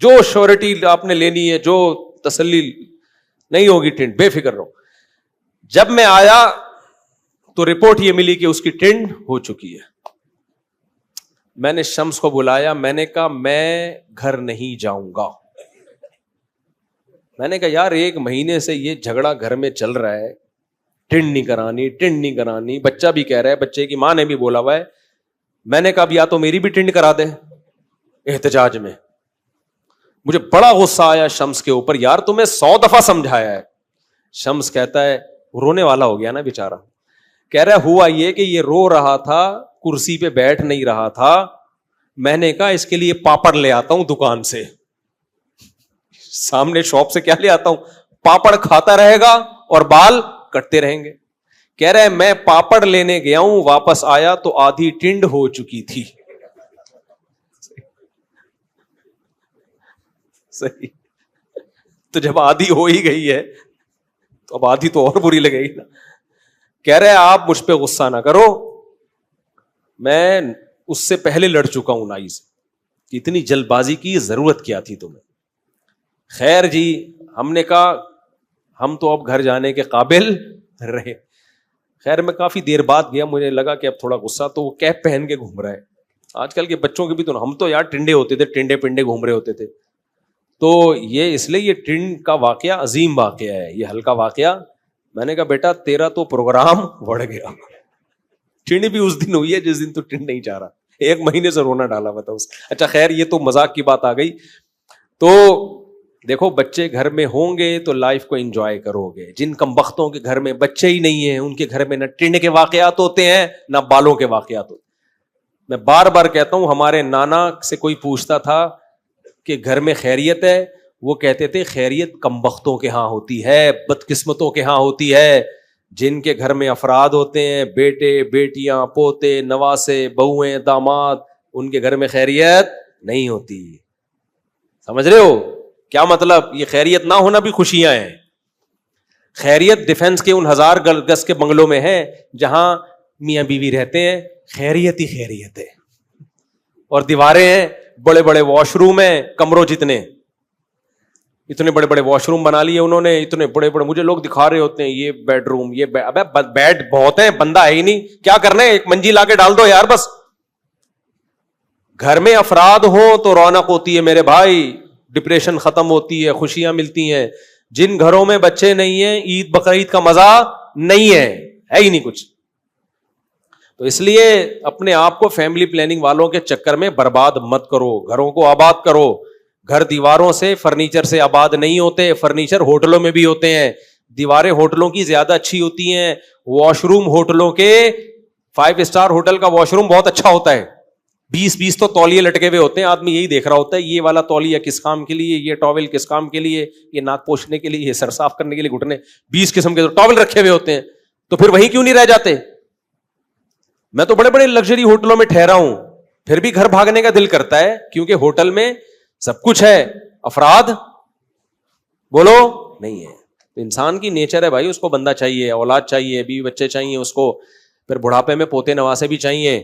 جو شورٹی آپ نے لینی ہے, جو تسلی نہیں ہوگی ٹنڈ, بے فکر رہو. جب میں آیا تو رپورٹ یہ ملی کہ اس کی ٹنڈ ہو چکی ہے. میں نے شمس کو بلایا, میں نے کہا میں گھر نہیں جاؤں گا. میں نے کہا یار 1 مہینے سے یہ جھگڑا گھر میں چل رہا ہے, ٹنڈ نہیں کرانی, ٹنڈ نہیں کرانی, بچہ بھی کہہ رہا ہے, بچے کی ماں نے بھی بولا ہوا ہے. میں نے کہا اب یا تو میری بھی ٹنڈ کرا دے احتجاج میں. مجھے بڑا غصہ آیا شمس کے اوپر, یار تمہیں 100 دفعہ سمجھایا ہے. شمس کہتا ہے, رونے والا ہو گیا نا بیچارہ, کہہ رہا ہوا یہ کہ یہ رو رہا تھا, کرسی پہ بیٹھ نہیں رہا تھا. میں نے کہا اس کے لیے پاپڑ لے آتا ہوں دکان سے, سامنے شاپ سے کیا لے آتا ہوں, پاپڑ کھاتا رہے گا اور بال کٹتے رہیں گے. کہہ رہے میں پاپڑ لینے گیا ہوں, واپس آیا تو آدھی ٹنڈ ہو چکی تھی. صحیح, تو جب آدھی ہو ہی گئی ہے تو اب آدھی تو اور بری لگے گی نا. کہہ رہے آپ مجھ پہ غصہ نہ کرو, میں اس سے پہلے لڑ چکا ہوں نائی سے, اتنی جلد بازی کی ضرورت کیا تھی تمہیں. خیر جی, ہم نے کہا ہم تو اب گھر جانے کے قابل رہے. خیر میں کافی دیر بعد گیا, مجھے لگا کہ اب تھوڑا غصہ, تو وہ کیپ پہن کے گھوم رہا ہے. آج کل کے بچوں کے بھی تو, ہم تو یار ٹنڈے ہوتے تھے, ٹنڈے پنڈے گھوم رہے ہوتے تھے. تو یہ اس لیے یہ ٹنڈ کا واقعہ عظیم واقعہ ہے, یہ ہلکا واقعہ. میں نے کہا بیٹا تیرا تو پروگرام بڑھ گیا, ٹنڈ بھی اس دن ہوئی ہے جس دن تو ٹنڈ نہیں چاہ رہا, 1 مہینے سے رونا ڈالا ہوا تھا اس. اچھا خیر یہ تو مذاق کی بات آ گئی. تو دیکھو بچے گھر میں ہوں گے تو لائف کو انجوائے کرو گے. جن کم بختوں کے گھر میں بچے ہی نہیں ہیں, ان کے گھر میں نہ ٹنڈ کے واقعات ہوتے ہیں نہ بالوں کے واقعات ہوتے. میں بار بار کہتا ہوں, ہمارے نانا سے کوئی پوچھتا تھا کہ گھر میں خیریت ہے, وہ کہتے تھے خیریت کم بختوں کے ہاں ہوتی ہے, بدقسمتوں کے ہاں ہوتی ہے. جن کے گھر میں افراد ہوتے ہیں, بیٹے بیٹیاں پوتے نواسے بہویں داماد, ان کے گھر میں خیریت نہیں ہوتی. سمجھ رہے ہو کیا مطلب؟ یہ خیریت نہ ہونا بھی خوشیاں ہیں. خیریت ڈیفنس کے ان 1000 گز کے بنگلوں میں ہے جہاں میاں بیوی رہتے ہیں, خیریت ہی خیریت ہے. اور دیواریں ہیں, بڑے بڑے واش روم ہیں, کمروں جتنے, اتنے بڑے بڑے واش روم بنا لیے انہوں نے, اتنے بڑے بڑے. مجھے لوگ دکھا رہے ہوتے ہیں یہ بیڈ روم, یہ ابے بیڈ بہت ہیں, بندہ ہے ہی نہیں, کیا کرنا ہے, 1 منجی لا کے ڈال دو یار بس. گھر میں افراد ہوں تو رونق ہوتی ہے میرے بھائی, ڈپریشن ختم ہوتی ہے, خوشیاں ملتی ہیں. جن گھروں میں بچے نہیں ہیں, عید بقرعید کا مزہ نہیں ہے ہی نہیں کچھ. تو اس لیے اپنے آپ کو فیملی پلاننگ والوں کے چکر میں برباد مت کرو, گھروں کو آباد کرو. گھر دیواروں سے فرنیچر سے آباد نہیں ہوتے, فرنیچر ہوٹلوں میں بھی ہوتے ہیں. دیواریں ہوٹلوں کی زیادہ اچھی ہوتی ہیں, واش روم ہوٹلوں کے 5 اسٹار ہوٹل کا واش روم بہت اچھا ہوتا ہے. 20 تو تولیے لٹکے ہوئے ہوتے ہیں, آدمی یہی دیکھ رہا ہوتا ہے یہ والا تولیہ کس کام کے لیے, یہ ٹاول کس کام کے لیے, یہ ناک پوچھنے کے لیے, یہ سر صاف کرنے کے لیے, گھٹنے, 20 قسم کے ٹاول رکھے ہوئے ہوتے ہیں. تو پھر وہیں کیوں نہیں رہ جاتے؟ میں تو بڑے بڑے لگژری ہوٹلوں میں ٹھہرا ہوں, پھر بھی گھر بھاگنے کا دل کرتا ہے, کیونکہ ہوٹل میں سب کچھ ہے, افراد بولو نہیں ہے. تو انسان کی نیچر ہے بھائی, اس کو بندہ چاہیے, اولاد چاہیے, بیوی بچے چاہیے اس کو, پھر بڑھاپے میں پوتے نواسے بھی چاہیے.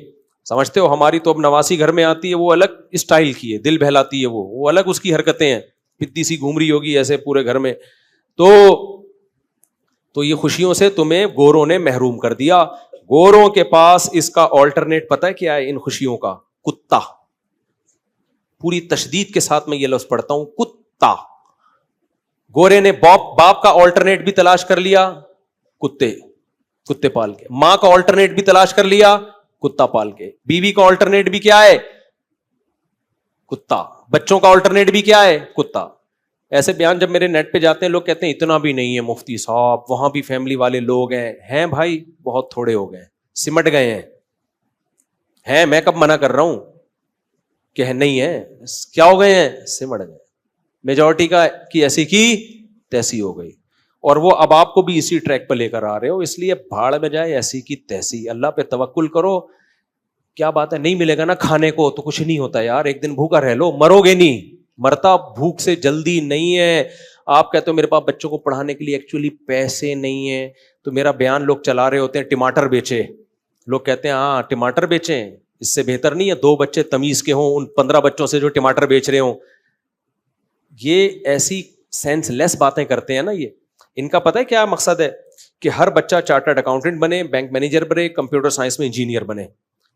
سمجھتے ہو ہماری تو اب نواسی گھر میں آتی ہے, وہ الگ اسٹائل کی ہے, دل بہلاتی ہے, وہ الگ اس کی حرکتیں ہیں, پتی سی گھوم رہی ہوگی ایسے پورے گھر میں. تو یہ خوشیوں سے تمہیں گوروں نے محروم کر دیا. گوروں کے پاس اس کا آلٹرنیٹ پتہ ہے کیا ہے ان خوشیوں کا؟ کتا. پوری تشدید کے ساتھ میں یہ لفظ پڑھتا ہوں, کتا. گورے نے باپ کا آلٹرنیٹ بھی تلاش کر لیا, کتے پال کے. ماں کا آلٹرنیٹ بھی تلاش کر لیا, کتا پال کے. بیوی کا آلٹرنیٹ بھی کیا ہے؟ کتا. بچوں کا آلٹرنیٹ بھی کیا ہے؟ کتا. ایسے بیان جب میرے نیٹ پہ جاتے ہیں لوگ کہتے ہیں اتنا بھی نہیں ہے مفتی صاحب, وہاں بھی فیملی والے لوگ ہیں بھائی, بہت تھوڑے ہو گئے, سمٹ گئے ہیں. میں کب منع کر رہا ہوں کہ نہیں ہے, کیا ہو گئے ہیں؟ سمٹ گئے. میجورٹی کی ایسی کی تیسی ہو گئی, اور وہ اب آپ کو بھی اسی ٹریک پہ لے کر آ رہے ہو. اس لیے بھاڑ میں جائے ایسی کی تیسی, اللہ پہ توکل کرو. کیا بات ہے, نہیں ملے گا نا کھانے کو تو کچھ نہیں ہوتا یار, ایک دن بھوکا رہ لو, مرو گے نہیں. مرتا بھوک سے جلدی نہیں ہے. آپ کہتے ہو میرے پاس بچوں کو پڑھانے کے لیے ایکچولی پیسے نہیں ہیں, تو میرا بیان لوگ چلا رہے ہوتے ہیں ٹماٹر بیچے. لوگ کہتے ہیں ہاں ٹماٹر بیچیں, اس سے بہتر نہیں ہے 2 بچے تمیز کے ہوں, ان 15 بچوں سے جو ٹماٹر بیچ رہے ہوں. یہ ایسی سینس لیس باتیں کرتے ہیں نا, یہ ان کا پتہ ہے کیا مقصد ہے, کہ ہر بچہ چارٹرڈ اکاؤنٹنٹ بنے, بینک مینیجر بنے, کمپیوٹر سائنس میں انجینئر بنے.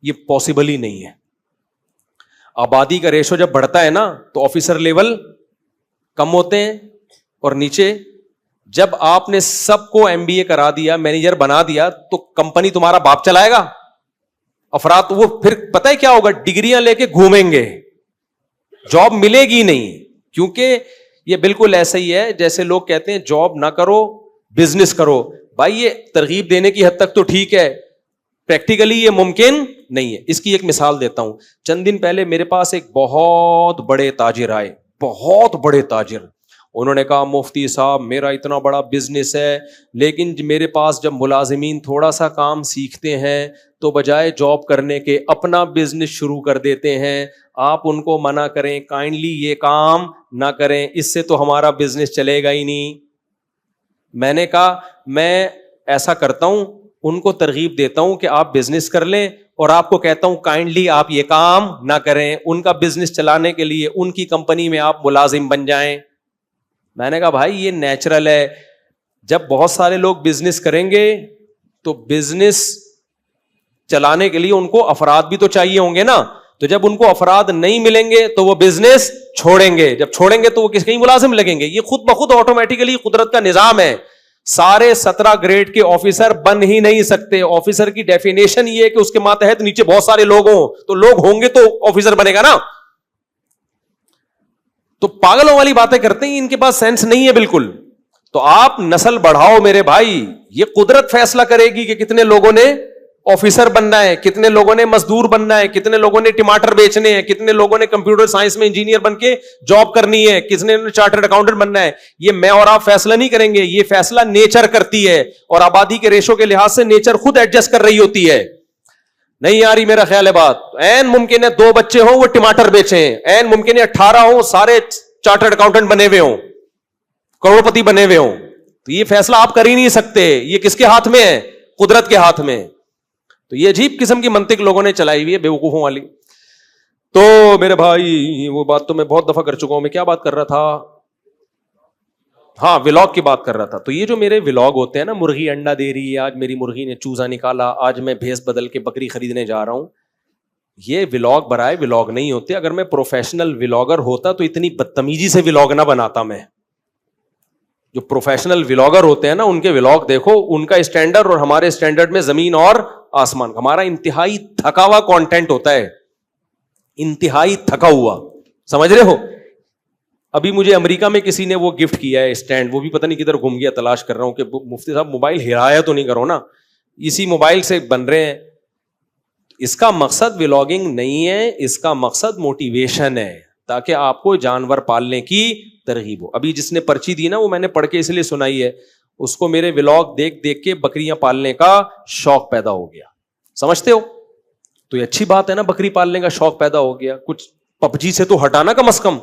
یہ پاسبل ہی نہیں ہے. آبادی کا ریشو جب بڑھتا ہے نا تو آفیسر لیول کم ہوتے ہیں, اور نیچے جب آپ نے سب کو ایم بی اے کرا دیا, مینیجر بنا دیا, تو کمپنی تمہارا باپ چلائے گا. افراد وہ پھر پتہ ہے کیا ہوگا, ڈگریاں لے کے گھومیں گے, جاب ملے گی نہیں. کیونکہ یہ بالکل ایسا ہی ہے جیسے لوگ کہتے ہیں جاب نہ کرو بزنس کرو. بھائی یہ ترغیب دینے کی حد تک تو ٹھیک ہے, پریکٹیکلی یہ ممکن نہیں ہے. اس کی ایک مثال دیتا ہوں. چند دن پہلے میرے پاس ایک بہت بڑے تاجر آئے, بہت بڑے تاجر. انہوں نے کہا مفتی صاحب میرا اتنا بڑا بزنس ہے, لیکن میرے پاس جب ملازمین تھوڑا سا کام سیکھتے ہیں تو بجائے جاب کرنے کے اپنا بزنس شروع کر دیتے ہیں. آپ ان کو منع کریں کائنڈلی یہ کام نہ کریں, اس سے تو ہمارا بزنس چلے گا ہی نہیں. میں نے کہا میں ایسا کرتا ہوں, ان کو ترغیب دیتا ہوں کہ آپ بزنس کر لیں, اور آپ کو کہتا ہوں کائنڈلی آپ یہ کام نہ کریں. ان کا بزنس چلانے کے لیے ان کی کمپنی میں آپ ملازم بن جائیں. میں نے کہا بھائی یہ نیچرل ہے, جب بہت سارے لوگ بزنس کریں گے تو بزنس چلانے کے لیے ان کو افراد بھی تو چاہیے ہوں گے نا. تو جب ان کو افراد نہیں ملیں گے تو وہ بزنس چھوڑیں گے, جب چھوڑیں گے تو وہ کہیں ملازم لگیں گے. یہ خود بخود آٹومیٹیکلی قدرت کا نظام ہے. سارے 17 گریڈ کے آفیسر بن ہی نہیں سکتے. آفیسر کی ڈیفینیشن یہ ہے کہ اس کے ماتحت نیچے بہت سارے لوگ ہوں, تو لوگ ہوں گے تو آفیسر بنے گا نا. تو پاگلوں والی باتیں کرتے ہیں, ان کے پاس سینس نہیں ہے بالکل. تو آپ نسل بڑھاؤ میرے بھائی, یہ قدرت فیصلہ کرے گی کہ کتنے لوگوں نے آفیسر بننا ہے, کتنے لوگوں نے مزدور بننا ہے, کتنے لوگوں نے ٹماٹر بیچنے ہیں, کتنے لوگوں نے کمپیوٹر سائنس میں انجینئر بن کے جاب کرنی ہے, کتنے نے چارٹرڈ اکاؤنٹنٹ بننا ہے. یہ میں اور آپ فیصلہ نہیں کریں گے, یہ فیصلہ نیچر کرتی ہے, اور آبادی کے ریشو کے لحاظ سے نیچر خود ایڈجسٹ کر رہی ہوتی ہے. نہیں آ رہی میرا خیال ہے بات. این ممکن ہے 2 بچے ہوں وہ ٹماٹر بیچیں, این ممکن ہے 18 ہوں سارے چارٹرڈ اکاؤنٹنٹ بنے ہوئے ہوں, کروڑپتی بنے ہوئے ہوں. تو یہ فیصلہ آپ کر ہی نہیں سکتے. یہ کس کے ہاتھ میں ہے؟ قدرت کے ہاتھ میں. تو یہ عجیب قسم کی منطق لوگوں نے چلائی ہوئی ہے بیوقوفوں والی. تو میرے بھائی وہ بات تو میں بہت دفعہ کر چکا ہوں. میں کیا بات کر رہا تھا؟ ہاں ولاگ کی بات کر رہا تھا. تو یہ جو میرے ولاگ ہوتے ہیں نا, مرغی انڈا دے رہی ہے, آج میری مرغی نے چوزا نکالا, آج میں بھینس بدل کے بکری خریدنے جا رہا ہوں, یہ ولاگ برائے ولاگ نہیں ہوتے. اگر میں پروفیشنل ولاگر ہوتا تو اتنی بدتمیزی سے ولاگ نہ بناتا. میں جو پروفیشنل ولاگر ہوتے ہیں نا ان کے ولاگ دیکھو, ان کا اسٹینڈرڈ اور ہمارے اسٹینڈرڈ میں زمین اور آسمان. ہمارا انتہائی تھکا ہوا کانٹینٹ ہوتا ہے, انتہائی تھکا ہوا, سمجھ رہے ہو. ابھی مجھے امریکہ میں کسی نے وہ گفٹ کیا ہے اسٹینڈ, وہ بھی پتہ نہیں کدھر گھوم گیا, تلاش کر رہا ہوں کہ مفتی صاحب موبائل ہرایا تو نہیں کرو نا, اسی موبائل سے بن رہے ہیں. اس کا مقصد ولاگنگ نہیں ہے, اس کا مقصد موٹیویشن ہے, تاکہ آپ کو جانور پالنے کی ترغیب ہو. ابھی جس نے پرچی دی نا وہ میں نے پڑھ کے اس لیے سنائی ہے, اس کو میرے ولاگ دیکھ دیکھ کے بکریاں پالنے کا شوق پیدا ہو گیا. سمجھتے ہو؟ تو یہ اچھی بات ہے نا, بکری پالنے کا شوق پیدا ہو گیا. کچھ پبجی سے تو ہٹانا کم از کم.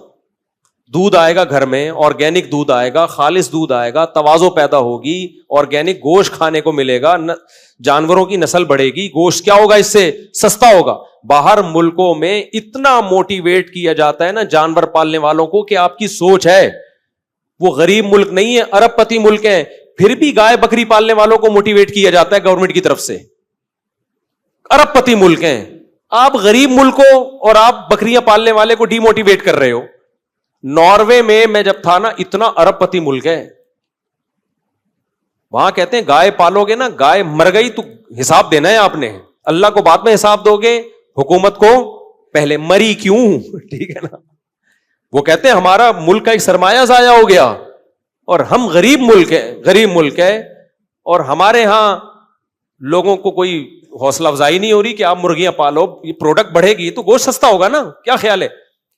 دودھ آئے گا گھر میں, آرگینک دودھ آئے گا, خالص دودھ آئے گا, توازو پیدا ہوگی, آرگینک گوشت کھانے کو ملے گا, جانوروں کی نسل بڑھے گی, گوشت کیا ہوگا اس سے سستا ہوگا. باہر ملکوں میں اتنا موٹیویٹ کیا جاتا ہے نا جانور پالنے والوں کو کہ آپ کی سوچ ہے, وہ غریب ملک نہیں ہے, ارب پتی ملک ہیں, پھر بھی گائے بکری پالنے والوں کو موٹیویٹ کیا جاتا ہے گورنمنٹ کی طرف سے. ارب پتی ملک ہیں, آپ غریب ملک ہو اور آپ بکریاں پالنے والے کو ڈی موٹیویٹ کر رہے ہو. ناروے میں جب تھا نا, اتنا ارب پتی ملک ہے, وہاں کہتے ہیں گائے پالو گے نا, گائے مر گئی تو حساب دینا ہے آپ نے, اللہ کو بعد میں حساب دو گے, حکومت کو پہلے. مری کیوں؟ ٹھیک ہے نا. وہ کہتے ہیں ہمارا ملک کا ایک سرمایہ ضائع ہو گیا, اور ہم غریب ملک ہے, اور ہمارے ہاں لوگوں کو کوئی حوصلہ افزائی نہیں ہو رہی کہ آپ مرغیاں پالو, یہ پروڈکٹ بڑھے گی تو گوشت سستا ہوگا نا. کیا خیال ہے؟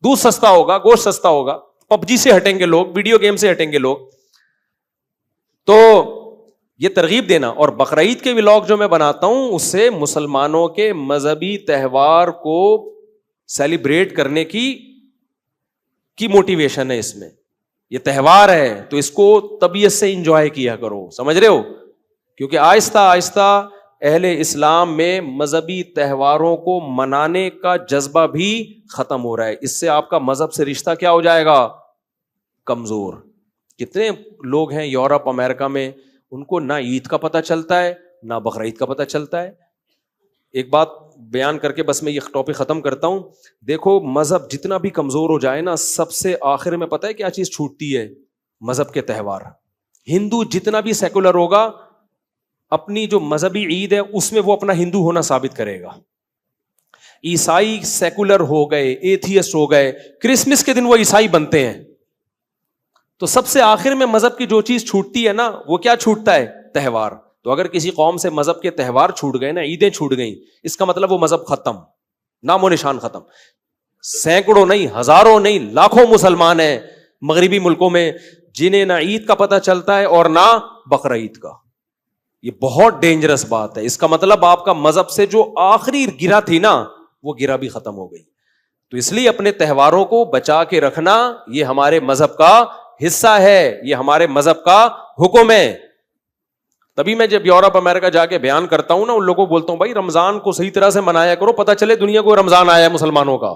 دودھ سستا ہوگا, گوشت سستا ہوگا, پبجی سے ہٹیں گے لوگ, ویڈیو گیم سے ہٹیں گے لوگ. تو یہ ترغیب دینا. اور بقرعید کے ولاگ جو میں بناتا ہوں اس سے مسلمانوں کے مذہبی تہوار کو سیلیبریٹ کرنے کی موٹیویشن ہے. اس میں یہ تہوار ہے تو اس کو طبیعت سے انجوائے کیا کرو, سمجھ رہے ہو. کیونکہ آہستہ آہستہ اہل اسلام میں مذہبی تہواروں کو منانے کا جذبہ بھی ختم ہو رہا ہے. اس سے آپ کا مذہب سے رشتہ کیا ہو جائے گا؟ کمزور. کتنے لوگ ہیں یورپ امریکہ میں, ان کو نہ عید کا پتہ چلتا ہے نہ بقرعید کا پتہ چلتا ہے. ایک بات بیان کر کے بس میں یہ ٹاپک ختم کرتا ہوں. دیکھو مذہب جتنا بھی کمزور ہو جائے نا, سب سے آخر میں پتہ ہے کیا چیز چھوٹتی ہے؟ مذہب کے تہوار. ہندو جتنا بھی سیکولر ہوگا, اپنی جو مذہبی عید ہے اس میں وہ اپنا ہندو ہونا ثابت کرے گا. عیسائی سیکولر ہو گئے, ایتھیسٹ ہو گئے, کرسمس کے دن وہ عیسائی بنتے ہیں. تو سب سے آخر میں مذہب کی جو چیز چھوٹتی ہے نا, وہ کیا چھوٹتا ہے؟ تہوار. تو اگر کسی قوم سے مذہب کے تہوار چھوٹ گئے نا, عیدیں چھوٹ گئیں, اس کا مطلب وہ مذہب ختم, نام و نشان ختم. سینکڑوں نہیں, ہزاروں نہیں, لاکھوں مسلمان ہیں مغربی ملکوں میں جنہیں نہ عید کا پتہ چلتا ہے اور نہ بقرعید کا. یہ بہت ڈینجرس بات ہے. اس کا مطلب آپ کا مذہب سے جو آخری گرہ تھی نا, وہ گرہ بھی ختم ہو گئی. تو اس لیے اپنے تہواروں کو بچا کے رکھنا یہ ہمارے مذہب کا حصہ ہے, یہ ہمارے مذہب کا حکم ہے. تبھی میں جب یورپ امریکہ جا کے بیان کرتا ہوں نا, ان لوگوں کو بولتا ہوں بھائی رمضان کو صحیح طرح سے منایا کرو, پتہ چلے دنیا کو رمضان آیا ہے مسلمانوں کا.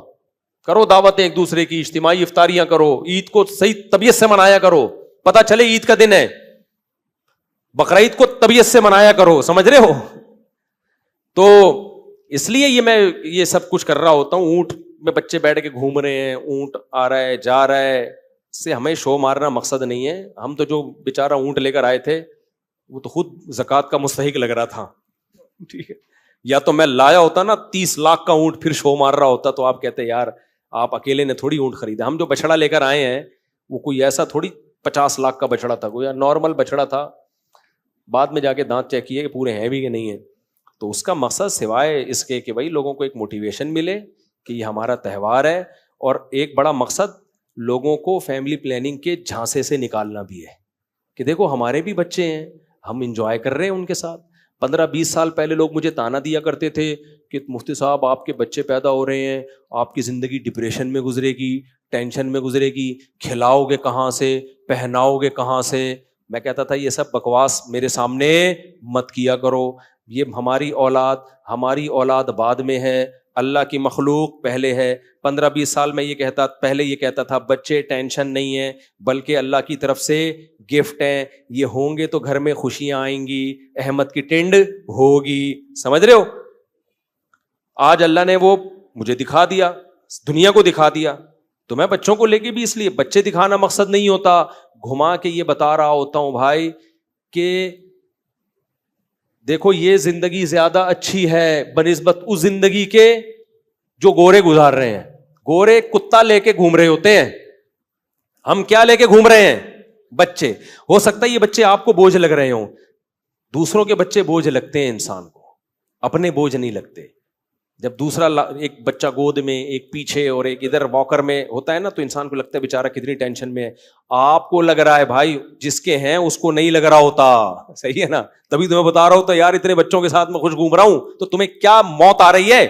کرو دعوتیں ایک دوسرے کی, اجتماعی افطاریاں کرو, عید کو صحیح طبیعت سے منایا کرو, پتہ چلے عید کا دن ہے. بقرعید کو طبیعت سے منایا کرو, سمجھ رہے ہو؟ تو اس لیے میں یہ سب کچھ کر رہا ہوتا ہوں. اونٹ میں بچے بیٹھ کے گھوم رہے ہیں, اونٹ آ رہا ہے جا رہا ہے, سے ہمیں شو مارنا مقصد نہیں ہے. ہم تو جو بیچارہ اونٹ لے کر آئے تھے وہ تو خود زکوٰۃ کا مستحق لگ رہا تھا, ٹھیک ہے. یا تو میں لایا ہوتا نا 30 لاکھ کا اونٹ, پھر شو مار رہا ہوتا, تو آپ کہتے یار آپ اکیلے نے تھوڑی اونٹ خریدا. ہم جو بچڑا لے کر آئے ہیں وہ کوئی ایسا تھوڑی 50 لاکھ کا بچڑا تھا, کوئی نارمل بچڑا تھا. بعد میں جا کے دانت چیک کیے کہ پورے ہیں بھی کہ نہیں ہیں. تو اس کا مقصد سوائے اس کے کہ بھائی لوگوں کو ایک موٹیویشن ملے کہ یہ ہمارا تہوار ہے, اور ایک بڑا مقصد لوگوں کو فیملی پلاننگ کے جھانسے سے نکالنا بھی ہے کہ دیکھو ہمارے بھی بچے ہیں, ہم انجوائے کر رہے ہیں ان کے ساتھ. 15-20 سال پہلے لوگ مجھے تانا دیا کرتے تھے کہ مفتی صاحب آپ کے بچے پیدا ہو رہے ہیں, آپ کی زندگی ڈپریشن میں گزرے گی, ٹینشن میں گزرے گی, کھلاؤ گے کہاں سے, پہناؤ گے کہاں سے. میں کہتا تھا یہ سب بکواس میرے سامنے مت کیا کرو. یہ ہماری اولاد بعد میں ہے, اللہ کی مخلوق پہلے ہے. 15-20 سال میں پہلے یہ کہتا تھا بچے ٹینشن نہیں ہے بلکہ اللہ کی طرف سے گفٹ ہیں, یہ ہوں گے تو گھر میں خوشیاں آئیں گی, احمد کی ٹنڈ ہوگی. سمجھ رہے ہو؟ آج اللہ نے وہ مجھے دکھا دیا, دنیا کو دکھا دیا. تو میں بچوں کو لے کے بھی اس لیے بچے دکھانا مقصد نہیں ہوتا, گھما کے یہ بتا رہا ہوتا ہوں بھائی کہ دیکھو یہ زندگی زیادہ اچھی ہے بنسبت اس زندگی کے جو گورے گزار رہے ہیں. گورے کتا لے کے گھوم رہے ہوتے ہیں, ہم کیا لے کے گھوم رہے ہیں؟ بچے. ہو سکتا ہے یہ بچے آپ کو بوجھ لگ رہے ہوں, دوسروں کے بچے بوجھ لگتے ہیں انسان کو, اپنے بوجھ نہیں لگتے. جب دوسرا ایک بچہ گود میں, ایک پیچھے اور ایک ادھر واکر میں ہوتا ہے نا, تو انسان کو لگتا ہے بیچارہ کتنی ٹینشن میں ہے. آپ کو لگ رہا ہے بھائی, جس کے ہیں اس کو نہیں لگ رہا ہوتا. صحیح ہے نا؟ تبھی تمہیں بتا رہا ہوتا یار اتنے بچوں کے ساتھ میں خوش گھوم رہا ہوں, تو تمہیں کیا موت آ رہی ہے.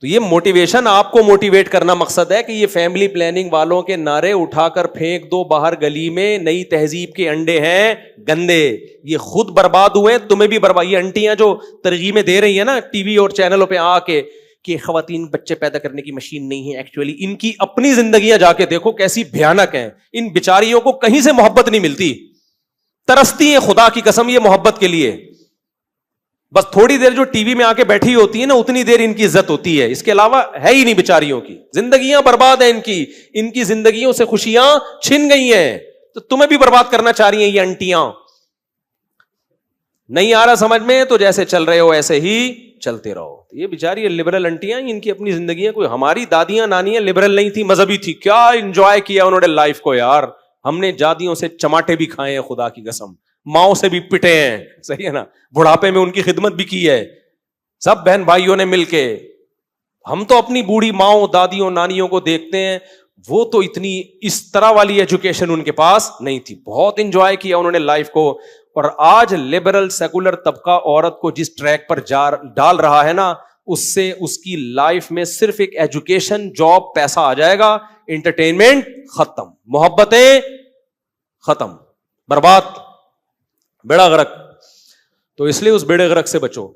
تو یہ موٹیویشن آپ کو موٹیویٹ کرنا مقصد ہے کہ یہ فیملی پلاننگ والوں کے نعرے اٹھا کر پھینک دو باہر گلی میں. نئی تہذیب کے انڈے ہیں گندے, یہ خود برباد ہوئے, تمہیں بھی برباد. یہ انٹیاں جو ترغیبیں دے رہی ہیں نا ٹی وی اور چینلوں پہ آ کے کہ خواتین بچے پیدا کرنے کی مشین نہیں ہے, ایکچولی ان کی اپنی زندگیاں جا کے دیکھو کیسی بھیانک ہیں. ان بیچاریوں کو کہیں سے محبت نہیں ملتی, ترستی ہیں خدا کی قسم یہ محبت کے لیے. بس تھوڑی دیر جو ٹی وی میں آ کے بیٹھی ہوتی ہے نا, اتنی دیر ان کی عزت ہوتی ہے, اس کے علاوہ ہے ہی نہیں بیچاریوں کی. زندگیاں برباد ہیں ان کی زندگیوں سے خوشیاں چھن گئی ہیں. تو تمہیں بھی برباد کرنا چاہ رہی ہیں یہ انٹیاں. نہیں آ رہا سمجھ میں تو جیسے چل رہے ہو ایسے ہی چلتے رہو. یہ بیچاری لبرل انٹیاں, ان کی اپنی زندگیاں. کوئی ہماری دادیاں نانیاں لبرل نہیں تھی, مذہبی تھی, کیا انجوائے کیا انہوں نے لائف کو یار. ہم نے جادیوں سے چماٹے بھی کھائے ہیں خدا کی قسم, ماؤں سے بھی پٹے ہیں. صحیح ہے نا؟ بڑھاپے میں ان کی خدمت بھی کی ہے, سب بہن بھائیوں نے مل کے. ہم تو اپنی بوڑھی ماؤں دادیوں نانیوں کو دیکھتے ہیں, وہ تو اتنی اس طرح والی ایجوکیشن ان کے پاس نہیں تھی. بہت انجوائے کیا انہوں نے لائف کو. اور آج لبرل سیکولر طبقہ عورت کو جس ٹریک پر ڈال رہا ہے نا, اس سے اس کی لائف میں صرف ایک ایجوکیشن, جاب, پیسہ آ جائے گا, انٹرٹینمنٹ ختم, محبتیں ختم, برباد, بیڑا غرق. تو اس لیے اس بیڑے غرق سے بچو.